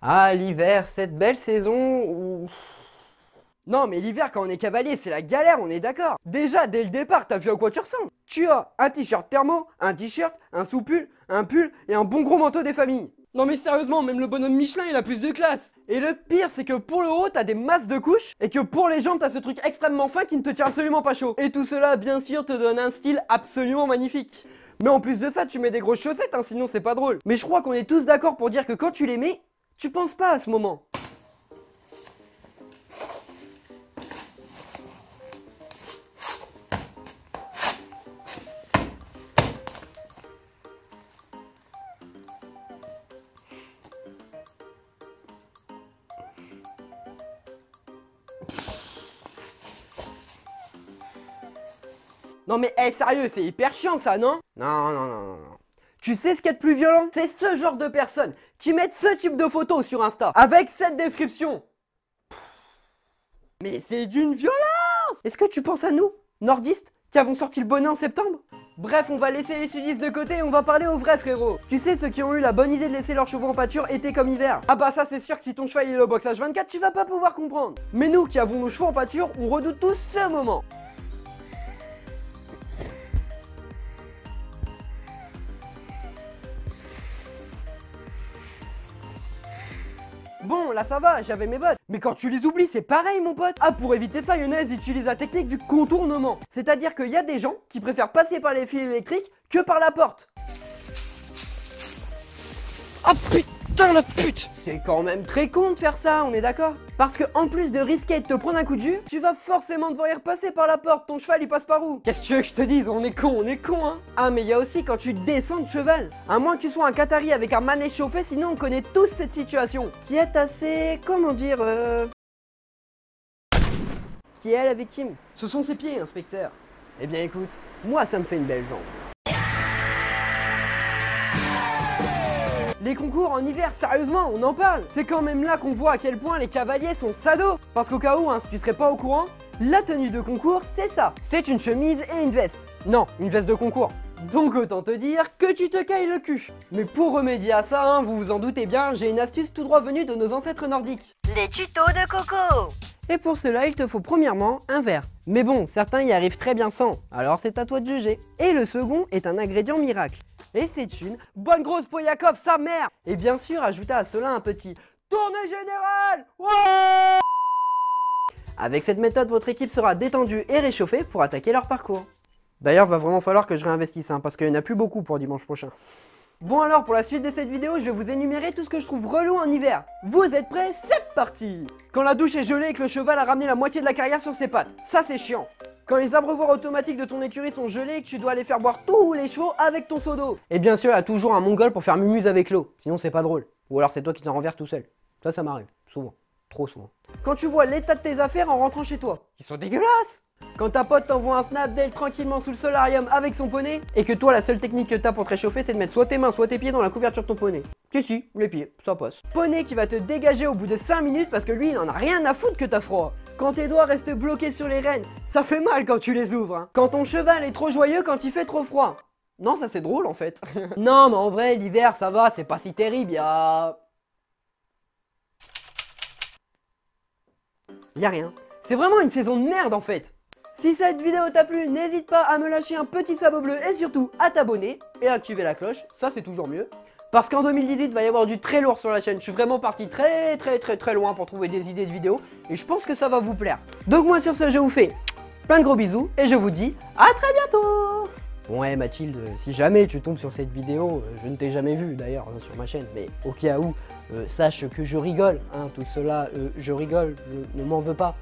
Ah, l'hiver, cette belle saison où... Non mais l'hiver quand on est cavalier c'est la galère, on est d'accord. Déjà dès le départ t'as vu à quoi tu ressembles. Tu as un t-shirt thermo, un t-shirt, un sous-pull, un pull et un bon gros manteau des familles. Non mais sérieusement, même le bonhomme Michelin il a plus de classe. Et le pire c'est que pour le haut t'as des masses de couches et que pour les jambes t'as ce truc extrêmement fin qui ne te tient absolument pas chaud. Et tout cela bien sûr te donne un style absolument magnifique. Mais en plus de ça tu mets des grosses chaussettes hein, sinon c'est pas drôle. Mais je crois qu'on est tous d'accord pour dire que quand tu les mets, tu penses pas à ce moment. Non mais sérieux, c'est hyper chiant ça, non? Non. Tu sais ce qu'il y a de plus violent? C'est ce genre de personnes qui mettent ce type de photos sur Insta avec cette description. Mais c'est d'une violence! Est-ce que tu penses à nous, nordistes, qui avons sorti le bonnet en septembre? Bref, on va laisser les sudistes de côté et on va parler aux vrais frérots. Tu sais, ceux qui ont eu la bonne idée de laisser leurs chevaux en pâture été comme hiver. Ah bah ça c'est sûr que si ton cheval il est au box H24, tu vas pas pouvoir comprendre. Mais nous qui avons nos chevaux en pâture, on redoute tous ce moment. Bon, là ça va, j'avais mes bottes. Mais quand tu les oublies, c'est pareil mon pote. Ah, pour éviter ça, Younes utilise la technique du contournement. C'est-à-dire qu'il y a des gens qui préfèrent passer par les fils électriques que par la porte. Ah putain la pute! C'est quand même très con de faire ça, on est d'accord? Parce que en plus de risquer de te prendre un coup de jus, tu vas forcément devoir y repasser par la porte, ton cheval il passe par où? Qu'est-ce que tu veux que je te dise? On est con hein. Ah mais il y a aussi quand tu descends de cheval. À moins que tu sois un Qatari avec un manège chauffé, sinon on connaît tous cette situation. Qui est assez... comment dire Qui est la victime? Ce sont ses pieds, inspecteur. Eh bien écoute, moi ça me fait une belle jambe. Les concours en hiver, sérieusement, on en parle. C'est quand même là qu'on voit à quel point les cavaliers sont sados. Parce qu'au cas où, hein, si tu serais pas au courant, la tenue de concours, c'est ça. C'est une chemise et une veste. Non, une veste de concours. Donc autant te dire que tu te cailles le cul. Mais pour remédier à ça, hein, vous vous en doutez bien, j'ai une astuce tout droit venue de nos ancêtres nordiques. Les tutos de Coco. Et pour cela, il te faut premièrement un verre. Mais bon, certains y arrivent très bien sans, alors c'est à toi de juger. Et le second est un ingrédient miracle. Et c'est une bonne grosse Poyakov, sa mère. Et bien sûr, ajoutez à cela un petit tournée générale. Ouais. Avec cette méthode, votre équipe sera détendue et réchauffée pour attaquer leur parcours. D'ailleurs, va vraiment falloir que je réinvestisse, hein, parce qu'il n'y en a plus beaucoup pour dimanche prochain. Bon alors, pour la suite de cette vidéo, je vais vous énumérer tout ce que je trouve relou en hiver. Vous êtes prêts? C'est parti! Quand la douche est gelée et que le cheval a ramené la moitié de la carrière sur ses pattes, ça c'est chiant. Quand les abreuvoirs automatiques de ton écurie sont gelés et que tu dois aller faire boire tous les chevaux avec ton seau d'eau. Et bien sûr, il y a toujours un mongol pour faire mumuse avec l'eau, sinon c'est pas drôle. Ou alors c'est toi qui t'en renverses tout seul. Ça m'arrive, souvent, trop souvent. Quand tu vois l'état de tes affaires en rentrant chez toi, ils sont dégueulasses. Quand ta pote t'envoie un snap d'elle tranquillement sous le solarium avec son poney, et que toi la seule technique que t'as pour te réchauffer c'est de mettre soit tes mains soit tes pieds dans la couverture de ton poney. Si, les pieds, ça passe. Poney qui va te dégager au bout de 5 minutes parce que lui il en a rien à foutre que t'as froid. Quand tes doigts restent bloqués sur les rênes, ça fait mal quand tu les ouvres hein. Quand ton cheval est trop joyeux quand il fait trop froid. Non, ça c'est drôle en fait. Non mais en vrai l'hiver ça va, c'est pas si terrible, y'a rien. C'est vraiment une saison de merde en fait. Si cette vidéo t'a plu, n'hésite pas à me lâcher un petit sabot bleu et surtout à t'abonner et à activer la cloche, ça c'est toujours mieux. Parce qu'en 2018, il va y avoir du très lourd sur la chaîne, je suis vraiment parti très loin pour trouver des idées de vidéos et je pense que ça va vous plaire. Donc moi sur ce, je vous fais plein de gros bisous et je vous dis à très bientôt. Bon ouais Mathilde, si jamais tu tombes sur cette vidéo, je ne t'ai jamais vu d'ailleurs sur ma chaîne, mais au cas où, sache que je rigole, hein, tout cela, je rigole, ne m'en veux pas.